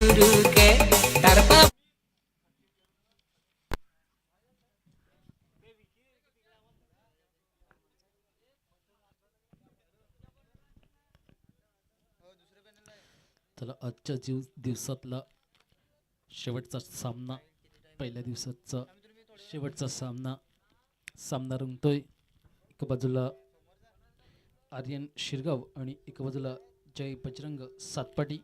के तरफा चला आजच्या दिवसातला शेवटचा सामना, पहिल्या दिवसाचा शेवटचा सामना रंगतोय. एका बाजूला आर्यन शिरगाव आणि एका बाजूला जय बजरंग सातपाटी.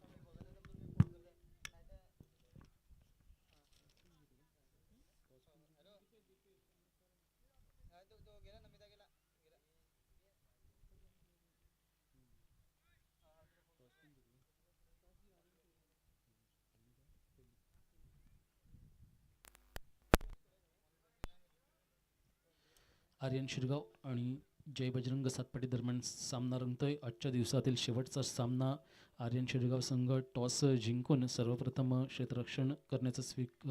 आर्यन शिरगाव आणि जय बजरंग सातपाटी दरम्यान सामना रंगतोय. आजच्या दिवसातील शेवटचा सामना. आर्यन शिरगाव संघ टॉस जिंकून सर्वप्रथम क्षेत्ररक्षण करण्याचा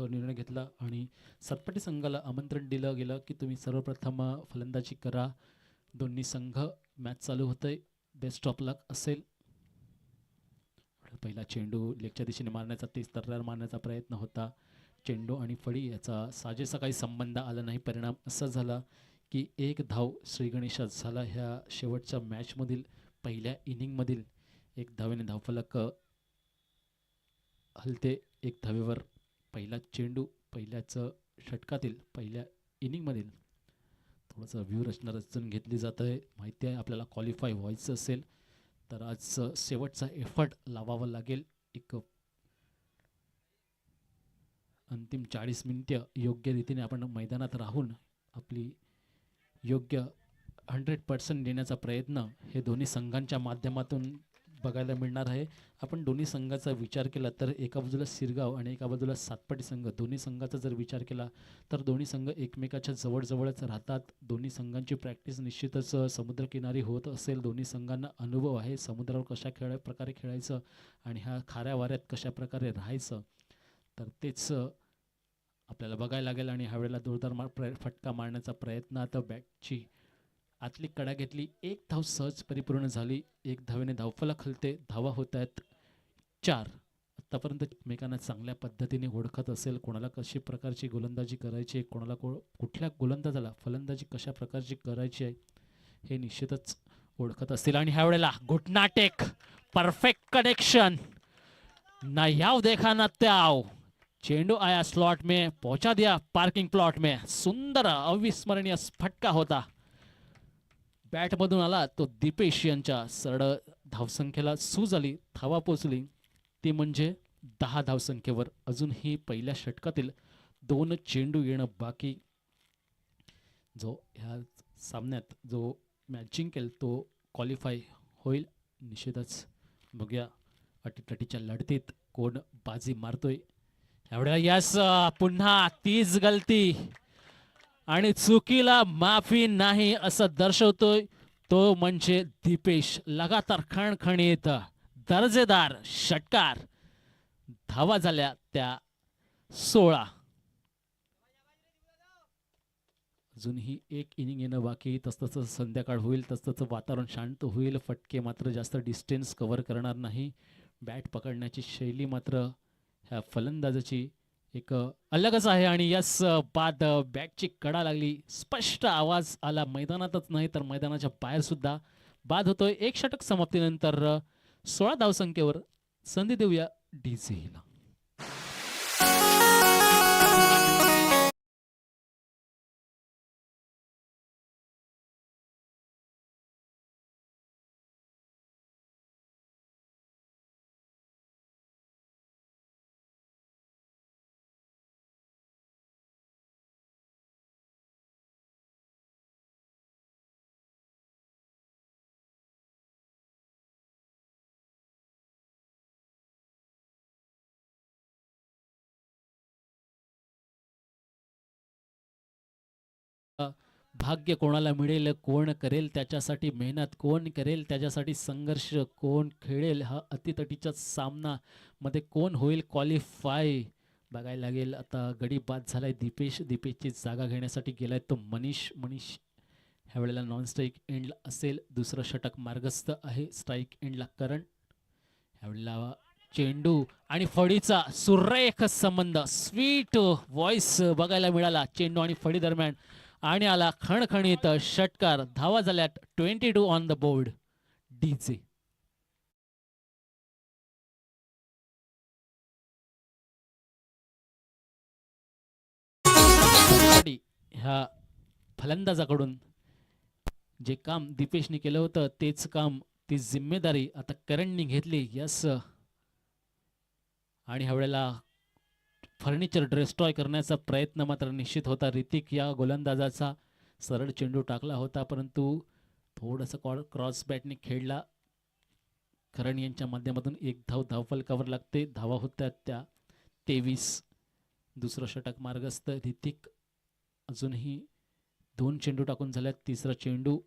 निर्णय घेतला आणि सातपाटी संघाला आमंत्रण दिलं गेलं की तुम्ही सर्वप्रथम फलंदाजी करा. दोन्ही संघ मॅच चालू होतंय. बेस्ट ऑफ लक असेल. पहिला चेंडू लेगच्या दिशेने मारण्याचा, तेज तर्रार मारण्याचा प्रयत्न होता. चेंडू आणि फळी याचा साजेसा काही संबंध आला नाही. परिणाम असा झाला की एक धाव श्री गणेशात झाला. ह्या शेवटच्या मॅचमधील पहिल्या इनिंगमधील एक धावेने धावफलक हलते. एक धावेवर पहिला चेंडू पहिल्याच षटकातील पहिल्या इनिंगमधील. थोडंसं व्यूहरचना रचून घेतली जात आहे. माहिती आहे आपल्याला क्वालिफाय व्हायचं असेल तर आज शेवटचा एफर्ट लावावा लागेल. एक अंतिम 40 मिनिटं योग्य रीतीने आपण मैदानात राहून आपली योग्य 100% देण्याचा प्रयत्न हे दोन्ही संघांच्या माध्यमातून बघायला मिळणार आहे. आपण दोन्ही संघाचा विचार केला तर एका बाजूला शिरगाव आणि एका बाजूला सातपाटी संघ, दोन्ही संघाचा जर विचार केला तर दोन्ही संघ एकमेकाच्या जवळजवळच राहतात. दोन्ही संघांची प्रॅक्टिस निश्चितच समुद्रकिनारी होत असेल. दोन्ही संघांना अनुभव आहे समुद्रावर कशा प्रकारे खेळायचं आणि ह्या खाऱ्या वाऱ्यात कशा प्रकारे राहायचं. तर तेच आपल्याला बघायला लागेल आणि ह्यावेळेला जोरदार फटका मारण्याचा प्रयत्न. आता बॅटची आतली कडा घेतली. एक धाव सहज परिपूर्ण झाली. एक धावेने धावफलक हलते. धावा होत आहेत 4. आत्तापर्यंत एकमेकांना चांगल्या पद्धतीने ओळखत असेल. कोणाला कशी प्रकारची गोलंदाजी करायची आहे, कोणाला कुठल्या गोलंदाजाला फलंदाजी कशा प्रकारची करायची आहे हे निश्चितच ओळखत असतील. आणि ह्यावेळेला घुटना टेक, परफेक्ट कनेक्शन, ना याव देखा ना त्याव. चेंडू आया स्लॉट में, पहुंचा दिया पार्किंग प्लॉट में. सुंदर अविस्मरणीय फटका होता. बॅटमधून आला तो दीपेश यांच्या सरळ धावसंख्येला सूज आली. धावा पोचली ती म्हणजे 10 धावसंख्येवर. अजूनही पहिल्या षटकातील 2 चेंडू येणं बाकी. जो ह्या सामन्यात जो मॅच जिंकेल तो क्वालिफाय होईल निश्चितच. बघूया अटीतटीच्या लढतीत कोण बाजी मारतोय. एवढ्या यस पुन्हा तीच गलती आणि चुकीला माफी नाही असं दर्शवतोय तो म्हणजे दीपेश. लगातार खणखणीत दर्जेदार षटकार. धावा झाल्या त्या 16. अजूनही एक इनिंग येणं बाकी. तसतसं संध्याकाळ होईल तसतसं वातावरण शांत होईल. फटके मात्र जास्त डिस्टन्स कव्हर करणार नाही. बॅट पकडण्याची शैली मात्र ह्या फलंदाजाची एक अलगच आहे. आणि यस बाद बॅटची कडा लागली. स्पष्ट आवाज आला. मैदानातच नाही तर मैदानाच्या बाहेर सुद्धा बाद होतोय. एक षटक समाप्तीनंतर 16 धावसंख्येवर संधी देऊया डीसीला. भाग्य कोणाला मिळेल, कोण करेल त्याच्यासाठी मेहनत, कोण करेल त्याच्यासाठी संघर्ष, कोण खेळेल हा अतितटीच्या सामना मध्ये कोण होईल क्वालिफाय बघायला लागेल. आता गडी बाद झालाय दीपेशची जागा घेण्यासाठी गेलाय तो मनीष ह्यावेळेला नॉन स्ट्राईक एंडला असेल. दुसरं षटक मार्गस्थ आहे. स्ट्राईक एंडला करण ह्यावेळेला चेंडू आणि फळीचा सुरेख संबंध, स्वीट व्हॉइस बघायला मिळाला चेंडू आणि फळी दरम्यान, आणि आला खणखणीत षटकार. धावा झाल्यात 22 ऑन द बोर्ड. डीजे ह्या फलंदाजाकडून जे काम दीपेशने केलं होतं तेच काम, ती जिम्मेदारी आता करणने घेतली. यस, आणि ह्या वेळेला फर्निचर डिस्ट्रॉय करण्याचा प्रयत्न मात्र निश्चित होता. ऋतिक या गोलंदाजाचा सरळ चेंडू टाकला होता, परंतु थोडंसं क्रॉस बॅटने खेळला. करण यांच्या माध्यमातून एक धावफलकावर लागते. धावा होत्या त्या 23. दुसरं षटक मार्गस्थ. ऋतिक अजूनही 2 चेंडू टाकून झाल्यात. तिसरा चेंडू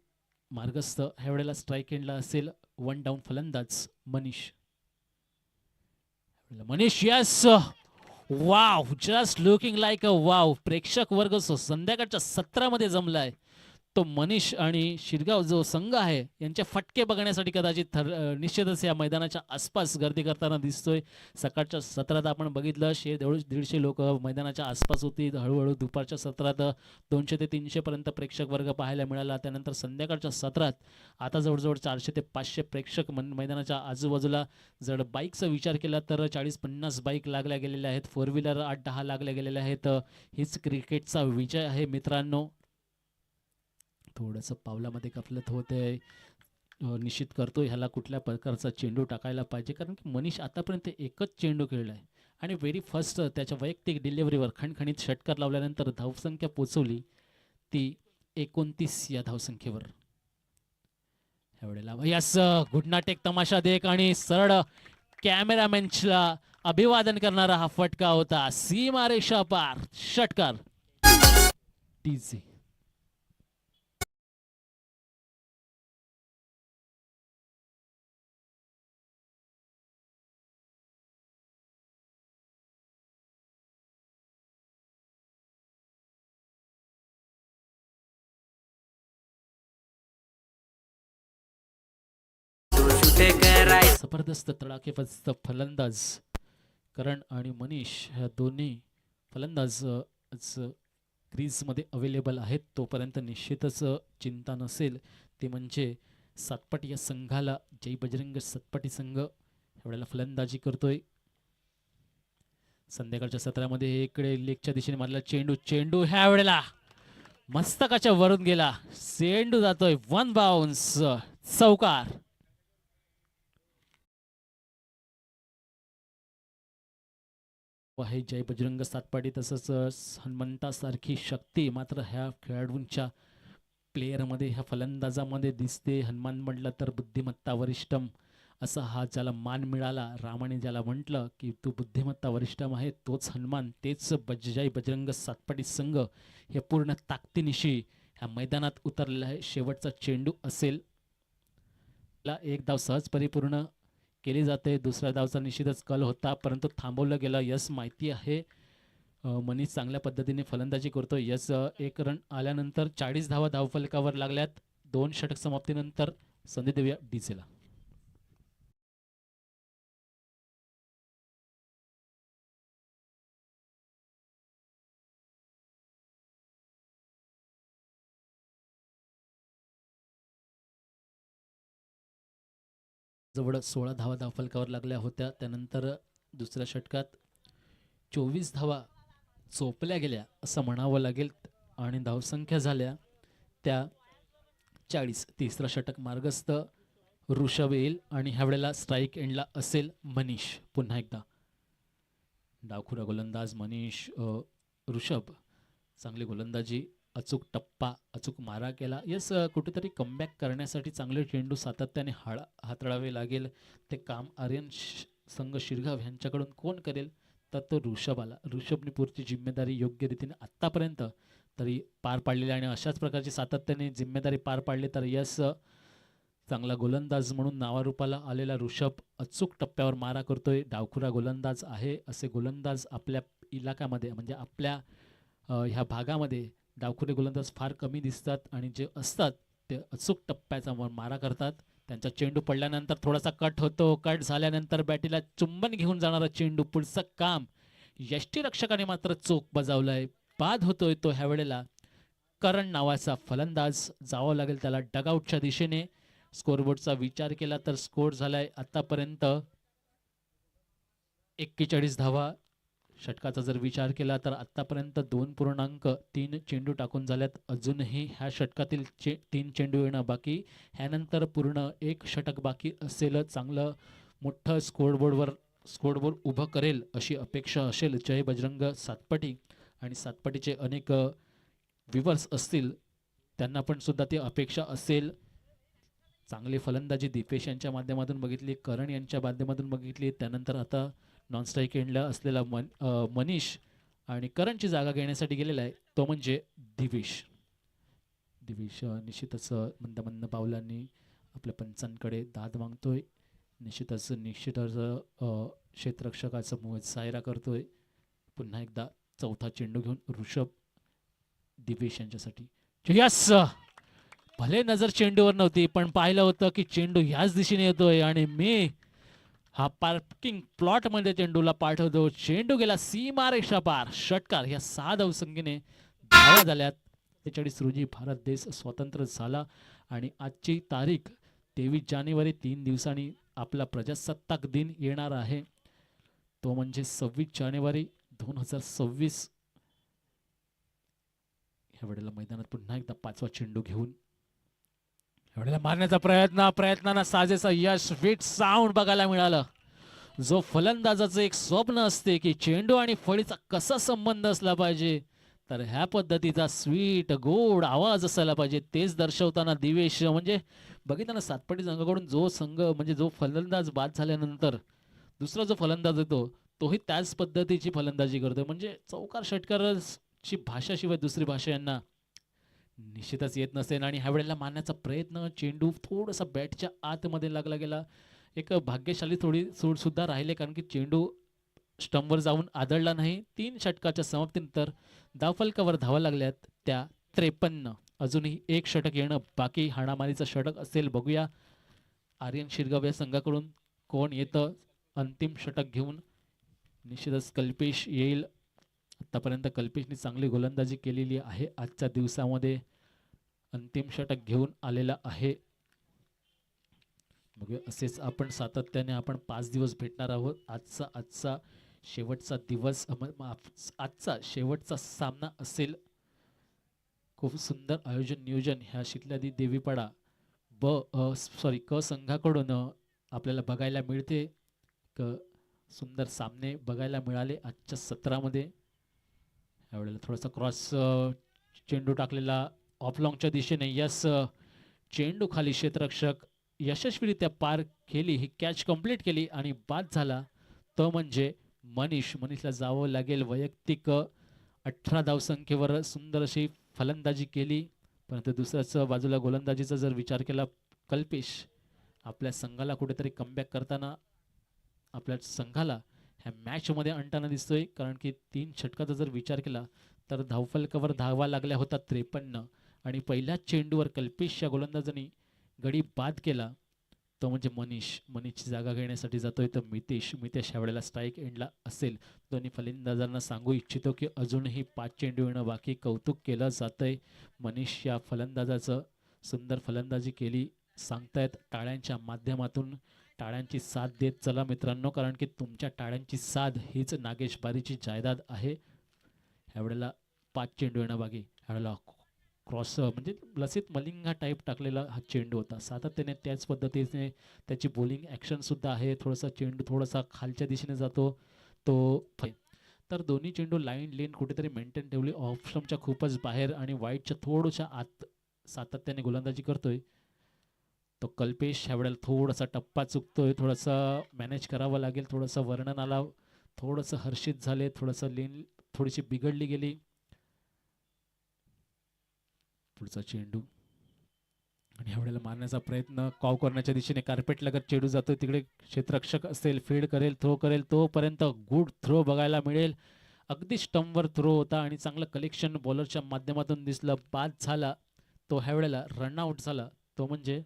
मार्गस्थ. ह्या वेळेला स्ट्राईक एंडला असेल 1 डाऊन फलंदाज Manish. Manish, yes, wow, just looking like a wow. प्रेक्षक वर्ग संध्याकाळच्या सत्रामध्ये जमलाय. तो मनीष आणि शिरगाव जो संघ आहे यांचे फटके बघण्यासाठी कदाचित निश्चितच या मैदानाच्या आसपास गर्दी करताना दिसतोय. सकाळच्या सत्रात आपण बघितलं 100-150 लोक मैदानाच्या आसपास होती. हळूहळू दुपारच्या सत्रात 200 ते 300 पर्यंत प्रेक्षक वर्ग पाहायला मिळाला. त्यानंतर संध्याकाळच्या सत्रात आता जवळजवळ 400 ते 500 प्रेक्षक मैदानाच्या आजूबाजूला. जर बाईकचा विचार केला तर 40-50 बाईक लागल्या गेलेल्या आहेत. 4 व्हीलर 8-10 लागल्या गेलेल्या आहेत. हीच क्रिकेटचा विजय आहे मित्रांनो. थोडंसं पावलामध्ये गफलत होते. निश्चित करतो ह्याला कुठल्या प्रकारचा चेंडू टाकायला पाहिजे, कारण की मनीष आतापर्यंत एकच चेंडू खेळलाय आणि व्हेरी फर्स्ट त्याच्या वैयक्तिक डिलिव्हरीवर खणखणीत षटकार लावल्यानंतर धावसंख्या पोचवली ती 29 या धावसंख्येवर. ह्यावेळेला यस, गुडनाटेक तमाशा देख आणि सरळ कॅमेरामॅनला अभिवादन करणारा हा फटका होता. सीमारेषा पार षटकार. डीजे जबरदस्त तडाखेबंद फलंदाज करण आणि मनीष ह्या दोन्ही फलंदाज क्रीजमध्ये अवेलेबल आहेत. तोपर्यंत निश्चितच चिंता नसेल. ते म्हणजे सातपाटी या संघाला जय बजरंग सातपाटी संघ एवढ्याला फलंदाजी करतोय. संध्याकाळच्या सत्रामध्ये इकडे लेगच्या दिशेने मारला चेंडू ह्या वेळेला मस्तकाच्या वरून गेला. चेंडू जातोय 1 बाउन्स, चौकार. आहे जय बजरंग सातपाटी, तसंच हनुमंतासारखी शक्ती मात्र ह्या खेळाडूंच्या प्लेयरमध्ये, ह्या फलंदाजामध्ये दिसते. हनुमान म्हटलं तर बुद्धिमत्ता वरिष्ठम असा हा ज्याला मान मिळाला. रामाने ज्याला म्हटलं की तू बुद्धिमत्ता वरिष्ठम आहे, तोच हनुमान, तेच जय बजरंग सातपाटी संघ हे पूर्ण ताकदीनिशी ह्या मैदानात उतरलेला आहे. शेवटचा चेंडू असेल, एक धाव सहज परिपूर्ण केली जाते. दुसऱ्या धावचा निश्चितच कल होता, परंतु थांबवलं गेलं. यस, माहिती आहे मनीष चांगल्या पद्धतीने फलंदाजी करतो. यस, 1 रन आल्यानंतर 40 धावा धावफलकावर लागल्यात. 2 षटक समाप्तीनंतर संधी देऊया डीजेला. जवळ 16 धावा धावफलकावर लागल्या होत्या. त्यानंतर दुसऱ्या षटकात 24 धावा चोपल्या गेल्या असं म्हणावं लागेल आणि धावसंख्या झाल्या त्या 40. तिसरा षटक मार्गस्थ. ऋषभ येईल आणि ह्या वेळेला स्ट्राईक एंडला असेल मनीष. पुन्हा एकदा डावखुरा गोलंदाज मनीष. ऋषभ चांगली गोलंदाजी, अचूक टप्पा, अचूक मारा केला. यस, कुठेतरी कमबॅक करण्यासाठी चांगले चेंडू सातत्याने हाताळावे लागेल. ते काम आर्यन संघ शिरगाव यांच्याकडून कोण करेल तर तो ऋषभ आला. ऋषभने पुढची जिम्मेदारी योग्य रीतीने आत्तापर्यंत तरी पार पाडलेली आणि अशाच प्रकारची सातत्याने जिम्मेदारी पार पाडली तर यस, चांगला गोलंदाज म्हणून नावारूपाला आलेला ऋषभ अचूक टप्प्यावर मारा करतोय. डावखुरा गोलंदाज आहे. असे गोलंदाज आपल्या इलाक्यामध्ये म्हणजे आपल्या ह्या भागामध्ये डावखुरे गोलंदाज फार कमी दिसतात आणि जे असतात ते अचूक टप्प्याचा मारा करतात. त्यांचा चेंडू पडल्यानंतर थोडासा कट होतो. कट झाल्यानंतर बॅटीला चुंबन घेऊन जाणारा चेंडू, पुढचं काम यष्टीरक्षकाने मात्र चोख बजावलंय. बाद होतोय तो ह्या वेळेला करण नावाचा फलंदाज. जावं लागेल त्याला डगआउटच्या दिशेने. स्कोरबोर्डचा विचार केला तर स्कोर झालाय आतापर्यंत 41 धावा. षटकाचा जर विचार केला तर आतापर्यंत 2.3 चेंडू टाकून झाल्यात. अजूनही ह्या षटकातील 3 चेंडू येणं बाकी. ह्यानंतर पूर्ण एक षटक बाकी असेल. चांगलं मोठं स्कोरबोर्ड उभं करेल अशी अपेक्षा असेल जय बजरंग सातपटी. आणि सातपटीचे अनेक व्ह्यूअर्स असतील, त्यांना पण सुद्धा ती अपेक्षा असेल. चांगली फलंदाजी दीपेश यांच्या माध्यमातून बघितली, करण यांच्या माध्यमातून बघितली. त्यानंतर आता नॉन स्ट्राईक एंडला असलेला मनीष आणि करणची जागा घेण्यासाठी गेलेला आहे तो म्हणजे दिवेश. निश्चितच मंद मंद पावलांनी आपल्या पंचांकडे दाद मागतोय. निश्चितच क्षेत्ररक्षकाचा मोह सायरा करतोय. पुन्हा एकदा चौथा चेंडू घेऊन ऋषभ दिवेश यांच्यासाठी. यस, भले नजर चेंडूवर नव्हती पण पाहिलं होतं की चेंडू ह्याच दिशेने येतोय आणि मी हा पार्किंग प्लॉट मध्ये चेंडूला पाठवतो. चेंडू गेला सीमारेषा पार. षटकार. ह्या 6 धावसंख्येने धावा झाल्यात. 43 रोजी भारत देश स्वतंत्र झाला आणि आजची तारीख 23 जानेवारी. 3 दिवसांनी आपला प्रजासत्ताक दिन येणार आहे, तो म्हणजे 26 जानेवारी 2026. ह्या वेळेला मैदानात पुन्हा एकदा 5वा चेंडू घेऊन एवढ्याला मारण्याचा प्रयत्नांना साजेसा यश, विट साऊंड बघायला मिळालं. जो फलंदाजाचं एक स्वप्न असते की चेंडू आणि फळीचा कसा संबंध असला पाहिजे, तर ह्या पद्धतीचा स्वीट गोड आवाज असायला पाहिजे. तेच दर्शवताना दिवेश म्हणजे बघितलं ना, सातपटी संघाकडून जो फलंदाज बाद झाल्यानंतर दुसरा जो फलंदाज येतो तोही त्याच पद्धतीची फलंदाजी करतोय. म्हणजे चौकार षटकाराची भाषाशिवाय दुसरी भाषा यांना निश्चितच येत नसेल. आणि ह्या वेळेला मारण्याचा प्रयत्न, चेंडू थोडासा बॅटच्या आतमध्ये लागला गेला. एक भाग्यशाली थोडी सूट सुद्धा राहिले, कारण की चेंडू स्टंपवर जाऊन आदळला नाही. 3 षटकाच्या समाप्तीनंतर धावफलकावर धावा लागल्यात त्या 53. अजूनही एक षटक येणं बाकी. हाणामारीचं षटक असेल, बघूया आर्यन शिरगाव या संघाकडून कोण येतं अंतिम षटक घेऊन. निश्चितच कल्पेश येईल. आतापर्यंत कल्पेशने चांगली गोलंदाजी केलेली आहे. आजच्या दिवसामध्ये अंतिम षटक घेऊन आलेला आहे. बघूया, असेच आपण सातत्याने 5 दिवस भेटणार आहोत. आजचा शेवटचा दिवस, आजचा शेवटचा सामना असेल. खूप सुंदर आयोजन नियोजन ह्या शितलादी देवीपाडा क संघाकडून आपल्याला बघायला मिळते. सुंदर सामने बघायला मिळाले आजच्या सत्रामध्ये. यावेळेला थोडासा क्रॉस चेंडू टाकलेला ऑफलॉंगच्या दिशेने. यस, चेंडू खाली क्षेत्ररक्षक यशस्वीरित्या पार केली. ही कॅच कंप्लीट केली आणि बाद झाला तो म्हणजे मनीषला जावं लागेल. वैयक्तिक 18 धावसंख्येवर सुंदर अशी फलंदाजी केली, परंतु दुसऱ्याच बाजूला गोलंदाजीचा जर विचार केला, कल्पेश आपल्या संघाला कुठेतरी कमबॅक करताना आपल्या संघाला ह्या मॅचमध्ये आणताना दिसतोय. कारण की 3 षटकाचा जर विचार केला तर धावफलकावर धावा लागल्या होता 53 आणि पहिल्याच चेंडूवर कल्पेशच्या गोलंदाजांनी गडी बाद केला तो म्हणजे मनीषची जागा घेण्यासाठी जातोय तर मितेश ह्या वेळेला स्ट्राईक एंडला असेल. दोन्ही फलंदाजांना सांगू इच्छितो की अजूनही 5 चेंडू येणं बाकी. कौतुक केलं जातंय मनीष या फलंदाजाचं. सुंदर फलंदाजी केली सांगतायत टाळ्यांच्या माध्यमातून. टाळ्यांची साथ देत चला मित्रांनो, कारण की तुमच्या टाळ्यांची साथ हीच नागेश बारीची जायदाद आहे. ह्यावेळेला 5 चेंडू येणं बाकी. ह्यावेळेला क्रॉस म्हणजे लसित मलिंगा टाईप टाकलेला हा चेंडू होता. सातत्याने त्याच पद्धतीने त्याची बॉलिंग ॲक्शन सुद्धा आहे. थोडासा चेंडू थोडासा खालच्या दिशेने जातो तो. तर दोन्ही चेंडू लेन कुठेतरी मेंटेन ठेवली. ऑफ स्टंपच्या खूपच बाहेर आणि वाईटच्या थोड्याशा आत सातत्याने गोलंदाजी करतोय तो कल्पेश. ह्यावेळेला थोडासा टप्पा चुकतोय, थोडासा मॅनेज करावं लागेल. थोडंसं वर्णनाला थोडंसं हर्षित झाले, थोडंसं लेन थोडीशी बिघडली गेली. पुढचा चेंडू आणि ह्यावेळेला मारण्याचा प्रयत्न कॉव करण्याच्या दिशेने. कार्पेट लगत चेंडू जातोय तिकडे. क्षेत्ररक्षक असेल, फीड करेल, थ्रो करेल, तोपर्यंत गुड थ्रो बघायला मिळेल. अगदी स्टंपवर थ्रो होता आणि चांगलं कलेक्शन बॉलरच्या माध्यमातून दिसलं. बाद झाला तो ह्यावेळेला रनआउट झाला तो म्हणजे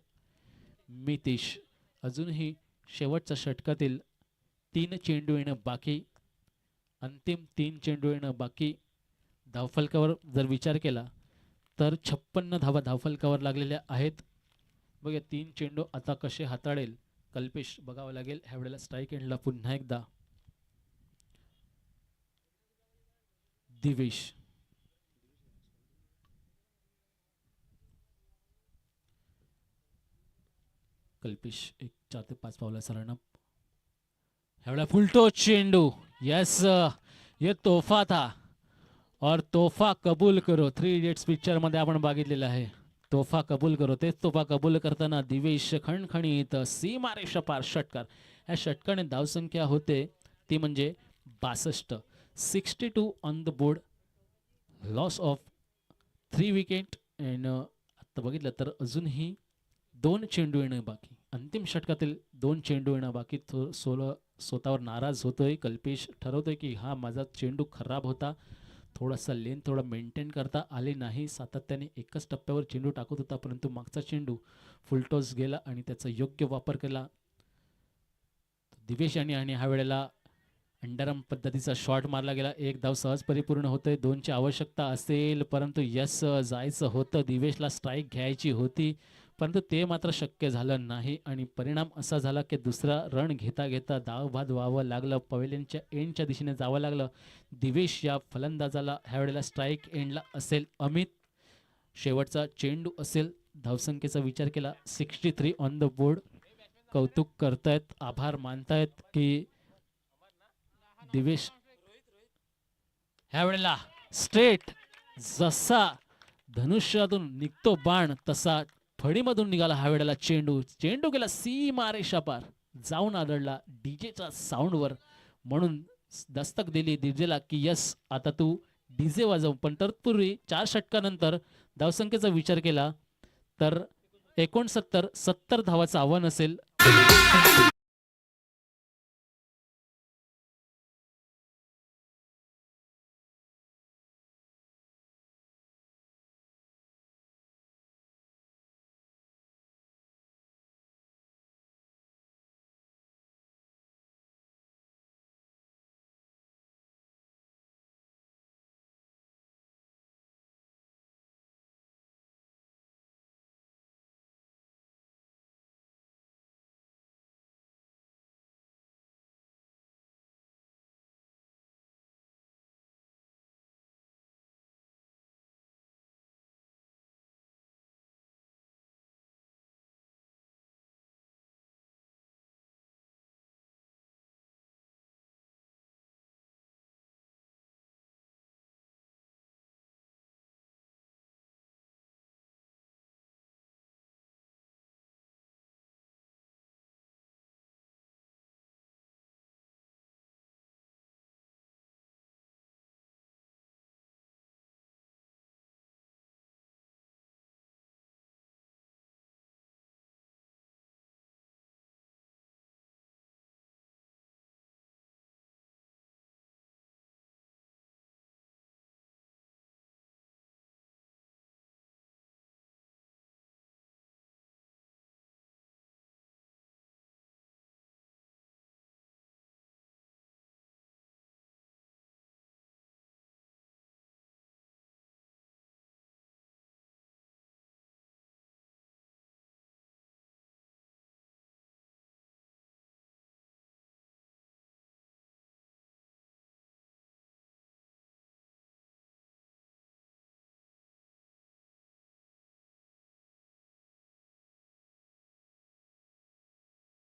मितेश. अजूनही शेवटच्या षटकातील 3 चेंडू येणं बाकी, अंतिम 3 चेंडू येणं बाकी. धावफलकावर जर विचार केला तर 56 धावा धावफलकावर लागलेल्या आहेत. बघा 3 चेंडू आता कसे हाताळेल कल्पेश बघावं लागेल. ह्या वेळेला स्ट्राईक एंडला पुन्हा एकदा दिवेश. कल्पेश एक 4 ते 5 पावलाचा रनअप. ह्यावेळेला फुलटो चेंडू. यस, ये तोहफा था और तोहफा कबूल करो. 3 इडियट्स पिक्चर मध्ये आपण बघितलेलं आहे. तोहफा कबूल करो. तेच तोहफा कबूल करताना दिवेश खणखणीत सीमारेषा पार षटकार. या षटकाने धावसंख्या होते ती म्हणजे 62. 62 on the board. Loss of 3 wicket. And आता बघितलं तर अजूनही 2 चेंडू येणं बाकी. अंतिम षटकातील 2 चेंडू येणं बाकी. स्वतःवर नाराज होतोय कल्पेश. ठरवतोय की हा माझा चेंडू खराब होता, थोडासा लेन थोडा मेंटेन करता आले नाही. सातत्याने एकच टप्प्यावर चेंडू टाकत होता, परंतु मागचा चेंडू फुलटॉस गेला आणि त्याचा योग्य वापर केला दिवेश यांनी. आणि ह्या वेळेला अंडरआर्म पद्धतीचा शॉट मारला गेला. 1 धाव सहज परिपूर्ण होतोय. 2ची आवश्यकता असेल, परंतु यस जायचं होतं. दिवेशला स्ट्राईक घ्यायची होती, परंतु ते मात्र शक्य झालं नाही. आणि परिणाम असा झाला की दुसरा रन घेता घेता धावबाद व्हावं लागलं. पवेलियनच्या एंडच्या दिशेने जावं लागलं. दिवेश या फलंदाजाला ह्यावेळेला स्ट्राईक एंडला असेल. अमित शेवटचा चेंडू असेल. धावसंख्येचा विचार केला 63 ऑन द बोर्ड. कौतुक करतायत, आभार मानतायत की दिवेश ह्यावेळेला स्ट्रेट जसा धनुष्यातून निघतो बाण तसा फळीमधून निघाला. ह्या वेळेला चेंडू गेला सीमारेषा पार, जाऊन आदळला डीजेच्या साऊंडवर. म्हणून दस्तक दिली डीजेला की यस आता तू डीजे वाजव. पण तत्पूर्वी 4 षटकानंतर धावसंख्येचा विचार केला तर 69-70 धावाचं आव्हान असेल.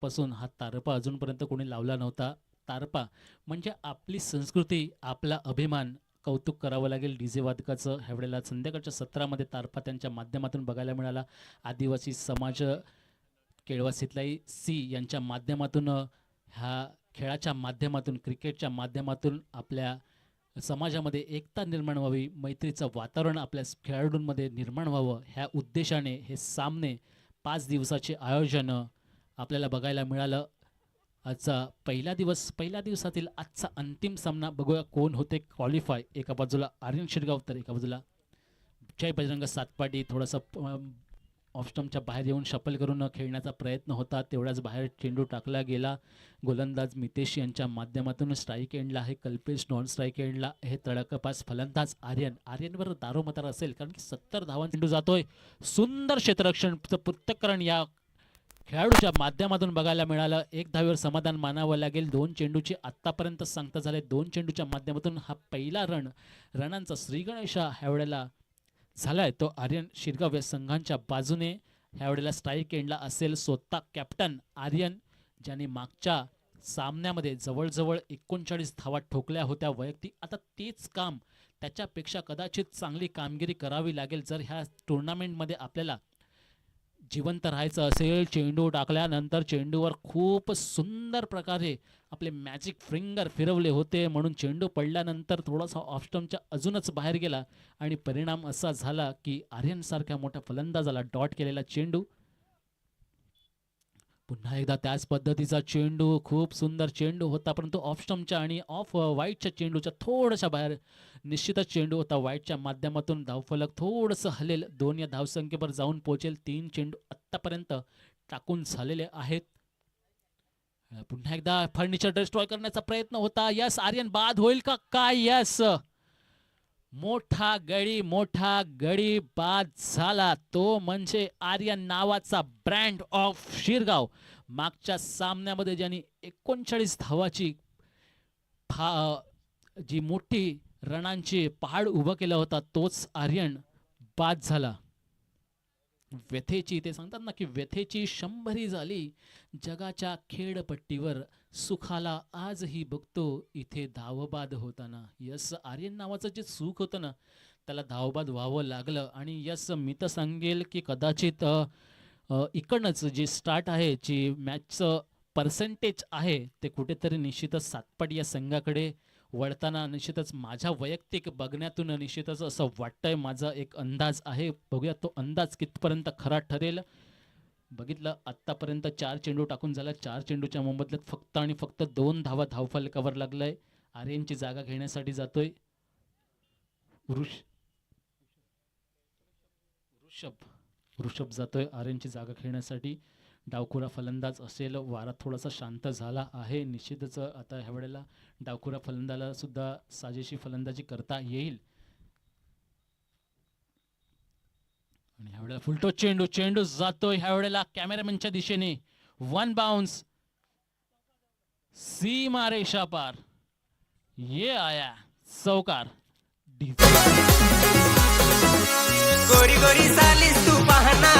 पासून हा तारपा अजूनपर्यंत कोणी लावला नव्हता. तारपा म्हणजे आपली संस्कृती, आपला अभिमान. कौतुक करावं लागेल डीजे वादकाचं. ह्यावेळेला संध्याकाळच्या सत्रामध्ये तारपा त्यांच्या माध्यमातून बघायला मिळाला. आदिवासी समाज केळवा सितलाई सी यांच्या माध्यमातून ह्या खेळाच्या माध्यमातून, क्रिकेटच्या माध्यमातून आपल्या समाजामध्ये एकता निर्माण व्हावी, मैत्रीचं वातावरण आपल्या खेळाडूंमध्ये निर्माण व्हावं, ह्या उद्देशाने हे सामने 5 दिवसाचे आयोजन आपल्याला बघायला मिळालं. आजचा पहिला दिवसातील आजचा अंतिम सामना बघूया कोण होते क्वालिफाय. एका बाजूला आर्यन शिरगाव तर एका बाजूला जय बजरंग सातपाटी. थोडासा ऑफस्टम्पच्या बाहेर येऊन शफल करून खेळण्याचा प्रयत्न होता, तेवढ्याच बाहेर चेंडू टाकला गेला. गोलंदाज मितेश यांच्या माध्यमातून स्ट्राईक एंडला आहे कल्पेश, नॉन स्ट्राईक एंडला हे तळकपास फलंदाज आर्यनवर दारोमदार असेल, कारण की 70 धावांचा चेंडू जातोय. सुंदर क्षेत्ररक्षणचं पृथक्करण या खेळाडूच्या माध्यमातून बघायला मिळालं. एक धावेवर समाधान मानावं लागेल. 2 चेंडूची आत्तापर्यंत सांगता झाले. 2 चेंडूच्या माध्यमातून हा पहिला रनांचा श्रीगणेश ह्या वेळेला झालाय तो आर्यन शिरगाव या संघांच्या बाजूने. ह्या वेळेला स्ट्राईक एंडला असेल स्वतः कॅप्टन आर्यन, ज्यांनी मागच्या सामन्यामध्ये जवळजवळ 39 धावा ठोकल्या होत्या वैयक्तिक. आता तेच काम त्याच्यापेक्षा कदाचित चांगली कामगिरी करावी लागेल जर ह्या टुर्नामेंटमध्ये आपल्याला जिवंत राहायचं असेल. चेंडू टाकल्यानंतर चेंडूवर खूप सुंदर प्रकारे आपले मॅजिक फिंगर फिरवले होते, म्हणून चेंडू पडल्यानंतर थोडासा ऑफस्टम्पच्या अजूनच बाहेर गेला आणि परिणाम असा झाला की आर्यन सारख्या मोठ्या फलंदाजाला डॉट केलेला चेंडू. पुन्हा एकदा त्याच पद्धतीचा चेंडू, खूप सुंदर चेंडू होता, परंतु ऑफस्टम्पच्या आणि ऑफ वाईटच्या चेंडूच्या थोड्याशा बाहेर. निश्चितच चेंडू होता वाईटच्या माध्यमातून धावफलक थोडंसं हलेल, 2 या धावसंख्येवर जाऊन पोहोचेल. 3 चेंडू आत्तापर्यंत टाकून झालेले आहेत. पुन्हा एकदा फर्निचर डिस्ट्रॉय करण्याचा प्रयत्न होता. यस, आर्यन बाद होईल का काय? यस, मोठा गडी बाद झाला. तो म्हणजे आर्यन नावाचा ब्रँड ऑफ शिरगाव. मागच्या सामन्यामध्ये ज्यांनी 39 धावाची जी मोठी रनांची पहाड उभं केलं होता तोच आर्यन बाद झाला. व्यथेची, ते सांगतात ना की व्यथेची 100 झाली जगाच्या खेळपट्टीवर, सुखाला आजही बघतो इथे धावबाद होताना. यस, आर्यन नावाचं जे सुख होतं ना त्याला धावबाद व्हावं लागलं. आणि यस, मी तर सांगेल की कदाचित इकडनंच जे स्टार्ट आहे, जी मॅचचं पर्सेंटेज आहे ते कुठेतरी निश्चितच सातपाडी या संघाकडे वळताना निश्चितच माझ्या वैयक्तिक बघण्यातून निश्चितच असं वाटतंय. माझा एक अंदाज आहे, बघूया तो अंदाज कितपर्यंत खरा ठरेल. बघितलं आत्तापर्यंत 4 चेंडू टाकून झाला. 4 चेंडूच्या मोबदल्यात फक्त आणि फक्त 2 धावा धावफलकावर लागलाय. आर्यनची जागा घेण्यासाठी जातोय ऋषभ जातोय आर्यनची जागा घेण्यासाठी. डावखुरा फलंदाज असेल. वारा थोडासा शांत झाला आहे. निश्चितच आता ह्या वेळेला डावखुरा फलंदाजाला सुद्धा साजेशी फलंदाजी करता येईल. आणि ह्या वेळेला फुलटो चेंडू जातोय ह्या वेळेला कॅमेरामॅनच्या दिशेने. 1 बाउंस, सीमा रेषा पार. ये आया चौकार. गोरी गोरी सालीस तू पाहना.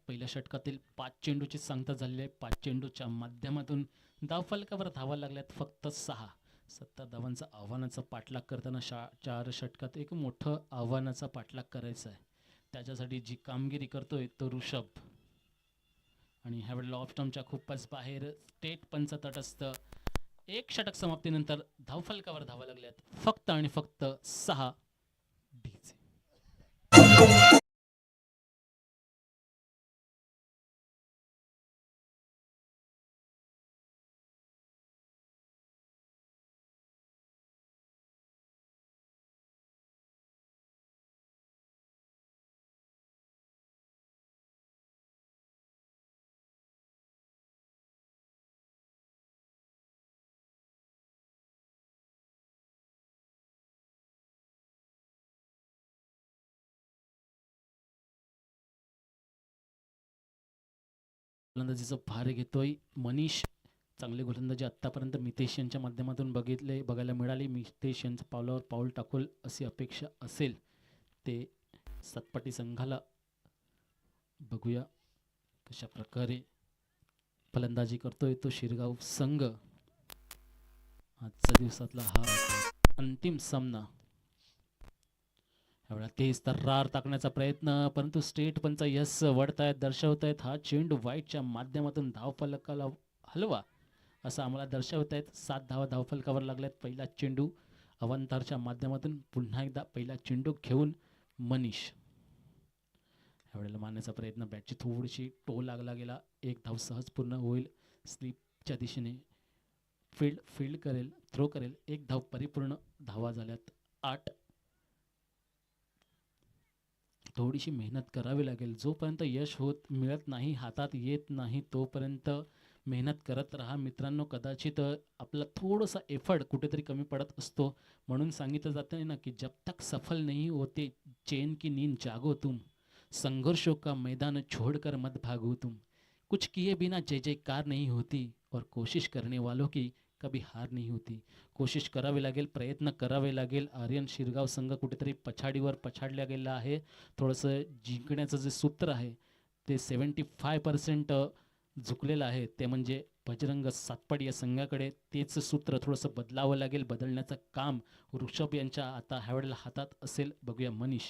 पहिल्या षटकातील 5 चेंडूची सांगता झालेली आहे. 5 चेंडूच्या माध्यमातून धावफलकावर धावा लागल्यात फक्त 6. 70 धावांचा आव्हानाचा पाठलाग करताना 4 षटकात एक मोठं आव्हानाचा पाठलाग करायचा आहे. त्याच्यासाठी जी कामगिरी करतोय तो ऋषभ. आणि ह्यावेळेला ऑफस्टम्पच्या खूपच बाहेर स्टेट पंच तटस्थ. 1 षटक समाप्तीनंतर धावफलकावर धावा लागल्यात फक्त आणि फक्त 6. गोलंदाजीचं भार घेतोय मनीष. चांगले गोलंदाजी आत्तापर्यंत मितेश यांच्या माध्यमातून बघायला मिळाली. मितेश यांचं पावलावर पाऊल टाकल अशी अपेक्षा असेल. ते सातपाटी संघाला बघूया कशा प्रकारे फलंदाजी करतोय तो शिरगाव संघ. आजच्या दिवसातला हा अंतिम सामना. एवढा तेज तर्रार टाकण्याचा प्रयत्न, परंतु स्टेट पंच यस वळतायत, दर्शवतायत. हा चेंडू वाईटच्या माध्यमातून धावफलकाला हलवा असं आम्हाला दर्शवतायत. 7 धावा धावफलकावर लागल्यात. पहिला चेंडू अवंतारच्या माध्यमातून पुन्हा एकदा पहिला चेंडू घेऊन मनीष. ह्यावेळेला मारण्याचा प्रयत्न, बॅटची थोडीशी टो लागला गेला. 1 धाव सहज पूर्ण होईल. स्लिपच्या दिशेने फील्ड करेल, थ्रो करेल. 1 धाव परिपूर्ण. धावा झाल्यात 8. थोडीशी मेहनत करावी लागेल. जोपर्यंत यश मिळत नाही, हातात येत नाही, तोपर्यंत मेहनत करत राहा मित्रांनो. कदाचित आपला थोडासा एफर्ट कुठेतरी कमी पडत असतो. म्हणून सांगितलं जातं ना की जब तक सफल नहीं होते चैन की नींद जागो तुम, संघर्षों का मैदान छोड़कर मत भागो तुम, कुछ किए बिना जय जयकार नहीं होती और कोशिश करने वालों की कभी हार नहीं होती. कोशिश करावी लागेल, प्रयत्न करावे लागेल. आर्यन शिरगाव संघ कुठेतरी पछाडल्या गेला आहे. थोडंसं जिंकण्याचं जे सूत्र आहे ते 75% झुकलेलं आहे. ते म्हणजे बजरंग सातपाड या संघाकडे. तेच सूत्र थोडंसं बदलावं लागेल. बदलण्याचं काम ऋषभ यांच्या आता ह्यावेळेला हातात असेल. बघूया मनीष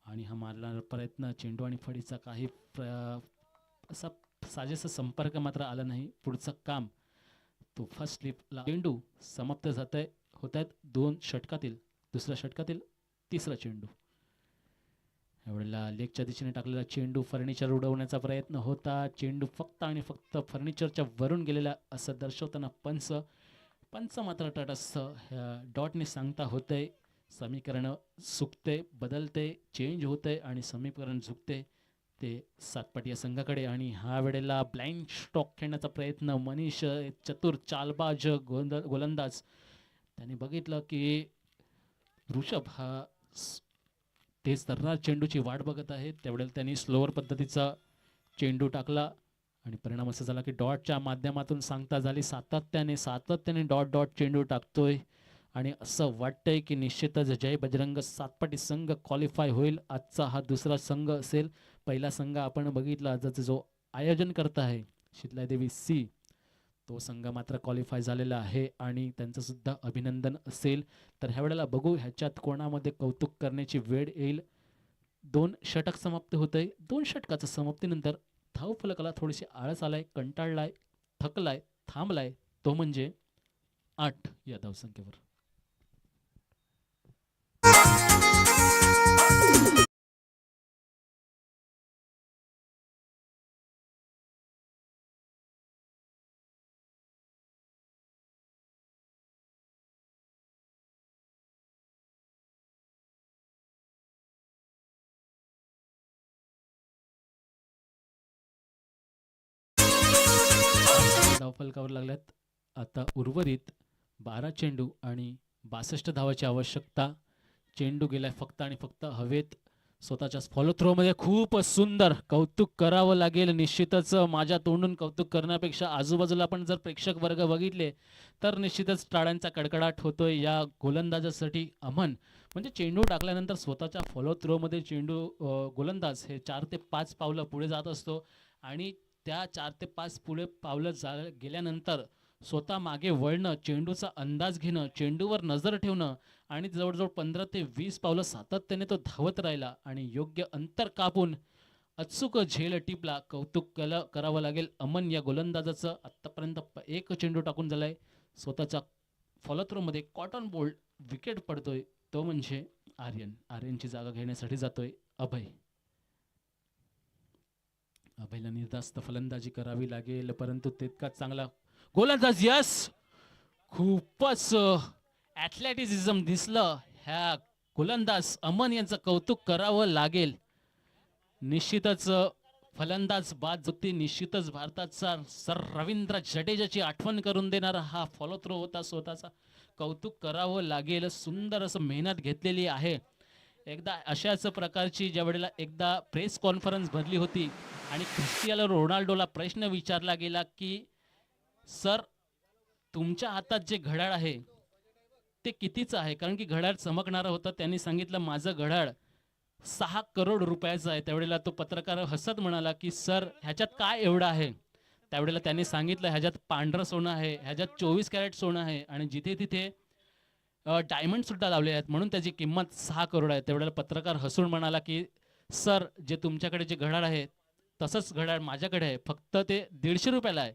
आणि हा मारणारा प्रयत्न, चेंडू आणि फळीचा काही असा साजेसा संपर्क मात्र आला नाही. पुढचं काम तो फर्स्ट स्लिपला चेंडू समाप्त होत आहेत 2 षटकातील. दुसऱ्या षटकातील तिसरा चेंडू. यावेळेला लेगच्या दिशेने टाकलेला चेंडू फर्निचर उडवण्याचा प्रयत्न होता. चेंडू फक्त आणि फक्त फर्निचरच्या वरून गेलेला असं दर्शवताना पंच मात्र तटस्थ. ह्या डॉटने सांगता होतंय समीकरण चुकते, बदलते, चेंज होते आणि समीकरण झुकते ते सातपाटी या संघाकडे. आणि ह्या वेळेला ब्लाइंड स्टॉक खेळण्याचा प्रयत्न. मनीष चतुर चालबाज गोलंदाज. त्याने बघितलं की ऋषभ हा तेज तर्रार चेंडूची वाट बघत आहे. त्यावेळेला त्यांनी स्लोअर पद्धतीचा चेंडू टाकला आणि परिणाम असा झाला की डॉटच्या माध्यमातून सांगता झाली. सातत्याने डॉट चेंडू टाकतोय आणि असं वाटतंय की निश्चितच जय बजरंग सातपाटी संघ क्वालिफाय होईल. आजचा हा दुसरा संघ असेल. पहिला संघ आपण बघितला ज्याचा जो आयोजन करत आहे शीतलादेवी सी, तो संघ मात्र क्वालिफाय झालेला आहे आणि त्यांचं सुद्धा अभिनंदन असेल. तर ह्या वेळेला बघू ह्याच्यात कोणामध्ये कौतुक करण्याची वेळ येईल. 2 षटक समाप्त होतंय. 2 षटकाच्या समाप्तीनंतर धावफलकाला थोडीशी आळस आलाय, कंटाळलाय, थकलाय, थांबलाय. तो म्हणजे 8 या धावसंख्येवर. धावफलकावर लागल्यात आता उर्वरित 12 चेंडू आणि 62 धावाची आवश्यकता. चेंडू गेलाय फक्त आणि फक्त हवेत. स्वतःच्या फॉलो थ्रो मध्ये खूप सुंदर. कौतुक करावं लागेल निश्चितच. माझ्या तोंडून कौतुक करण्यापेक्षा आजूबाजूला आपण जर प्रेक्षक वर्ग बघितले तर निश्चितच टाळ्यांचा कडकडाट होतोय या गोलंदाजासाठी. अमन म्हणजे चेंडू टाकल्यानंतर स्वतःच्या फॉलो थ्रो मध्ये चेंडू गोलंदाज हे 4 ते 5 पावलं पुढे जात असतो आणि त्या 4 ते 5 पुढे पावलं गेल्यानंतर स्वतः मागे वळणं, चेंडूचा अंदाज घेणं, चेंडूवर नजर ठेवणं आणि जवळजवळ 15 ते 20 पावलं सातत्याने तो धावत राहिला आणि योग्य अंतर कापून अचूक झेल टिपला. कौतुक करावं लागेल अमन या गोलंदाजाचं. आत्तापर्यंत 1 चेंडू टाकून झालाय. स्वतःच्या फॉलो थ्रोमध्ये कॉटन बोल्ट विकेट पडतोय. तो म्हणजे आर्यनची जागा घेण्यासाठी जातोय अभय. अभयला निर्धास्त फलंदाजी करावी लागेल परंतु तितकाच चांगला गोलंदाज. यस, खूपच ॲथलेटिसिझम दिसलं ह्या गोलंदाज अमन यांचं कौतुक करावं लागेल. निश्चितच फलंदाज बाद होती. निश्चितच भारताचा सर रवींद्र जडेजाची आठवण करून देणारा हा फॉलो थ्रो होता. स्वतःचा कौतुक करावं लागेल. सुंदर असं मेहनत घेतलेली आहे. एकदा अशाच प्रकारची ज्यावेळेला एकदा प्रेस कॉन्फरन्स भरली होती आणि क्रिस्टियानो रोनाल्डोला प्रश्न विचारला गेला की सर तुमच्या हातात जे घड्याळ आहे ते कितीचं आहे, कारण की घड्याळ चमकणारं होतं. त्यांनी सांगितलं माझं घड्याळ 6 करोड रुपयाचं आहे. त्यावेळेला तो पत्रकार हसत म्हणाला की सर ह्याच्यात काय एवढं आहे. त्यावेळेला त्यांनी सांगितलं ह्याच्यात पांढरं सोनं आहे, ह्याच्यात 24 कॅरेट सोनं आहे आणि जिथे तिथे डायमंड सुद्धा लावले आहेत म्हणून त्याची किंमत 6 करोड आहे. त्यावेळेला पत्रकार हसून म्हणाला की सर जे तुमच्याकडे जे घड्याळ आहे तसंच घड्याळ माझ्याकडे आहे, फक्त ते 150 रुपयाला आहे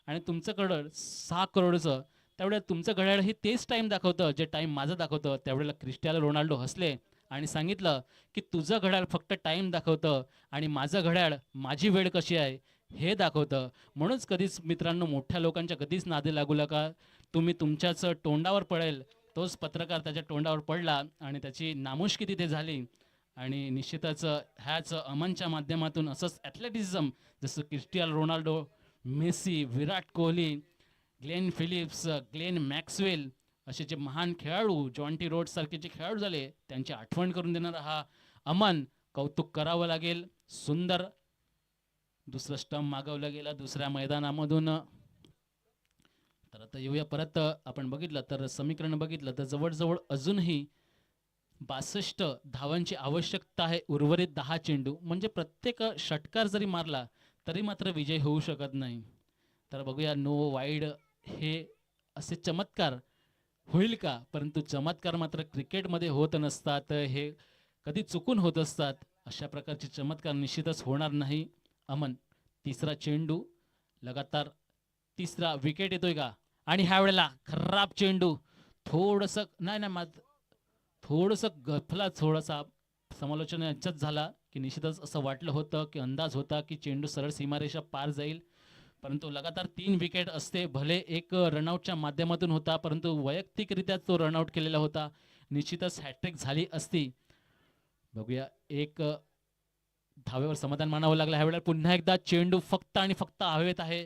आणि तुमचं घड्याळ 6 करोडचं. त्यावेळेला तुमचं घड्याळ ही तेच टाईम दाखवतं जे टाईम माझं दाखवतं. त्यावेळेला क्रिस्टियानो रोनाल्डो हसले आणि सांगितलं की तुझं घड्याळ फक्त टाईम दाखवतं आणि माझं घड्याळ माझी वेळ कशी आहे हे दाखवतं. म्हणूनच कधीच मित्रांनो मोठ्या लोकांच्या कधीच नादी लागू नका. तुम्ही तुमच्याच तोंडावर पडेल, तोच पत्रकार त्याच्या तोंडावर पडला आणि त्याची नामुष्की तिथे झाली. आणि निश्चितच ह्याच अमनच्या माध्यमातून असंच ॲथलेटिझम जसं Cristiano Ronaldo, Messi, Virat Kohli, Glenn Phillips, Glenn Maxwell असे जे महान खेळाडू, जॉन्टी रोड्स सारखे जे खेळाडू झाले त्यांची आठवण करून देणारा हा अमन, कौतुक करावं लागेल. सुंदर दुसरं स्टंप मागवलं गेलं दुसऱ्या मैदानामधून. तर आता येऊया परत, आपण बघितलं तर समीकरण बघितलं तर जवळजवळ अजूनही 62 धावांची आवश्यकता आहे. उर्वरित 10 चेंडू म्हणजे प्रत्येक षटकार जरी मारला तरी मात्र विजय होऊ शकत नाही. तर बघूया नो वाईड हे असे चमत्कार होईल का? परंतु चमत्कार मात्र क्रिकेटमध्ये होत नसतात, हे कधी चुकून होत असतात. अशा प्रकारचे चमत्कार निश्चितच होणार नाही. अमन तिसरा चेंडू लगातार तिसरा विकेट येतोय का? आणि ह्या वेळेला खराब चेंडू, थोडंसं नाही नाही थोडंसं गफला, थोडासा समालोचना यांच्यात झाला की निश्चितच असं वाटलं होतं की अंदाज होता की चेंडू सरळ सीमारेषा पार जाईल. परंतु लगातार 3 विकेट असते, भले एक रनआउटच्या माध्यमातून होता परंतु वैयक्तिकरित्या तो रनआउट केलेला होता. निश्चितच हॅट्रिक झाली असती. बघूया एक धावेवर समाधान मानावं लागलं. ह्यावेळेला पुन्हा एकदा चेंडू फक्त आणि फक्त हवेत आहे,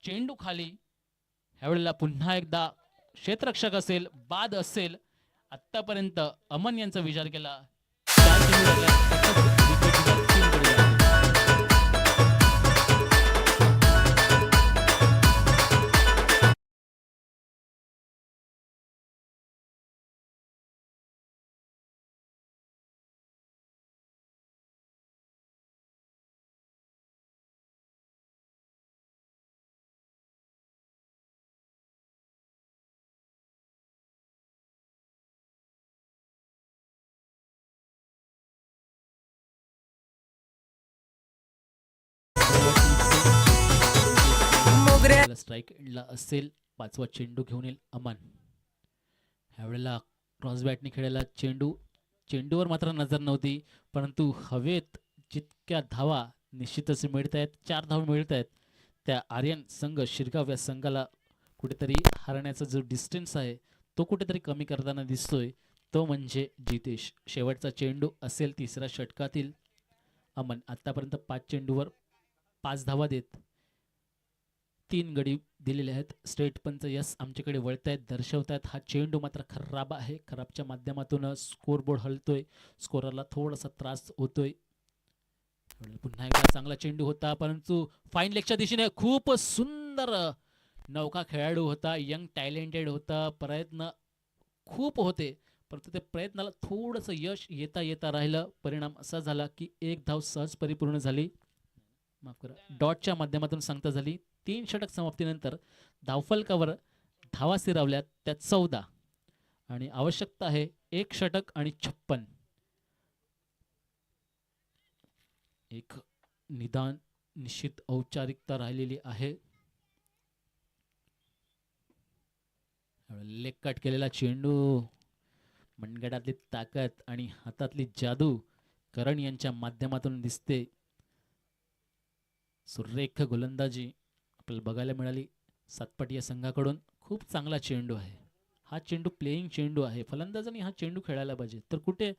चेंडू खाली. ह्यावेळेला पुन्हा एकदा क्षेत्ररक्षक असेल, बाद असेल. आतापर्यंत अमन यांचा विचार केला 4 चेंडू लागल्या, विकेटीला 3 गडी लागले. मोगऱ्या स्ट्राईकला असेल, 5वा चेंडू घेऊन येईल अमन. ह्यावेळेला क्रॉस बॅटने खेळायला चेंडू, चेंडूवर मात्र नजर नव्हती परंतु हवेत जितक्या धावा निश्चितच मिळत आहेत, 4 धावा मिळत आहेत, त्या आर्यन संघ शिरगाव या संघाला कुठेतरी हरण्याचा जो डिस्टन्स आहे तो कुठेतरी कमी करताना दिसतोय, तो म्हणजे जितेश. शेवटचा चेंडू असेल तिसऱ्या षटकातील. अमन आतापर्यंत 5 चेंडूवर 5 धावा देत 3 गडी दिलेले आहेत. स्टेट पंच यस आमच्याकडे वळतायत, दर्शवतायत. हा चेंडू मात्र खराब आहे, खराबच्या माध्यमातून स्कोरबोर्ड हलतोय, स्कोररला थोडासा त्रास होतोय. पुन्हा एकदा चांगला चेंडू होता परंतु फाईन लेगच्या दिशेने खूप सुंदर नौका खेळाडू होता, यंग टॅलेंटेड होता, प्रयत्न खूप होते परंतु त्या प्रयत्नाला थोडंसं यश येता येता राहिलं. परिणाम असा झाला की 1 धाव सहज परिपूर्ण झाली, माफ करा डॉटच्या माध्यमातून सांगता झाली. 3 षटक समाप्तीनंतर धावफलकावर धावा स्थिरावल्यात त्या 14 आणि आवश्यकता आहे 1 षटक आणि 56. एक निदान निश्चित औपचारिकता राहिलेली आहे. लेग कट केलेला चेंडू, मनगटातली ताकद आणि हातातली जादू करण यांच्या माध्यमातून दिसते. सुरेख गोलंदाजी आपल्याला बघायला मिळाली सातपाटी संघाकडून. खूप चांगला चेंडू आहे हा, चेंडू प्लेइंग चेंडू आहे. फलंदाजांनी हा चेंडू खेळायला पाहिजे, तर कुठे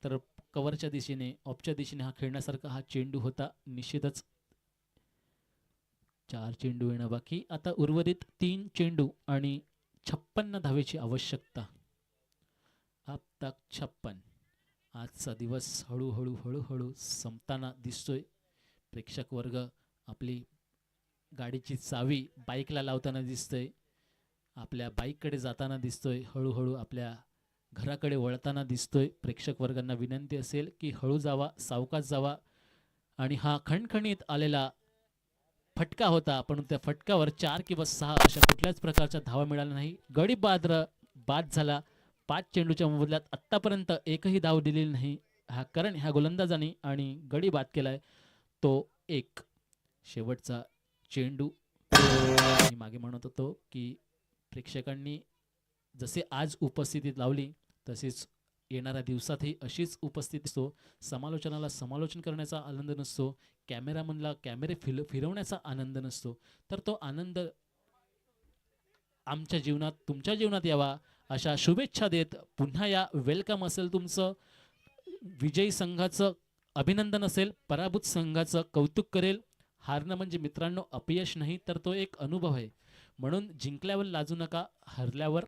तर कव्हरच्या दिशेने ऑफच्या दिशेने हा खेळण्यासारखा हा चेंडू होता. निश्चितच 4 चेंडू येणं बाकी. आता उर्वरित 3 चेंडू आणि 56 धावेची आवश्यकता. अब तक 56. आजचा दिवस हळूहळू हळूहळू संपताना दिसतोय. प्रेक्षक वर्ग आपली गाडीची चावी बाईकला लावताना दिसतोय, आपल्या बाईककडे जाताना दिसतोय, हळूहळू आपल्या घराकडे वळताना दिसतोय. प्रेक्षक वर्गांना विनंती असेल की हळू जावा, सावकाश जावा. आणि हा खणखणीत आलेला फटका होता पण त्या फटकावर 4 किंवा 6 अशा कुठल्याच प्रकारच्या धावा मिळाल्या नाही. गडी बाद झाला. 5 चेंडूच्या बदल्यात आत्तापर्यंत एकही धाव दिलेली नाही हा करण ह्या गोलंदाजाने, आणि गडी बाद केलाय तो 1. शेवटचा चेंडू मी मागे म्हणत होतो की प्रेक्षकांनी जसे आज उपस्थितीत लावली तसेच येणाऱ्या दिवसातही अशीच उपस्थिती असतो. समालोचनाला समालोचन करण्याचा आनंद नसतो, कॅमेरामनला कॅमेरे फिरवण्याचा आनंद नसतो. तर तो आनंद आमच्या जीवनात, तुमच्या जीवनात यावा अशा शुभेच्छा देत पुन्हा या. वेलकम असेल तुमचं. विजयी संघाचं अभिनंदन असेल, पराभूत संघाचं कौतुक करेल. हारणं म्हणजे मित्रांनो अपयश नाही, तर तो एक अनुभव आहे. म्हणून जिंकल्यावर लाजू नका, हरल्यावर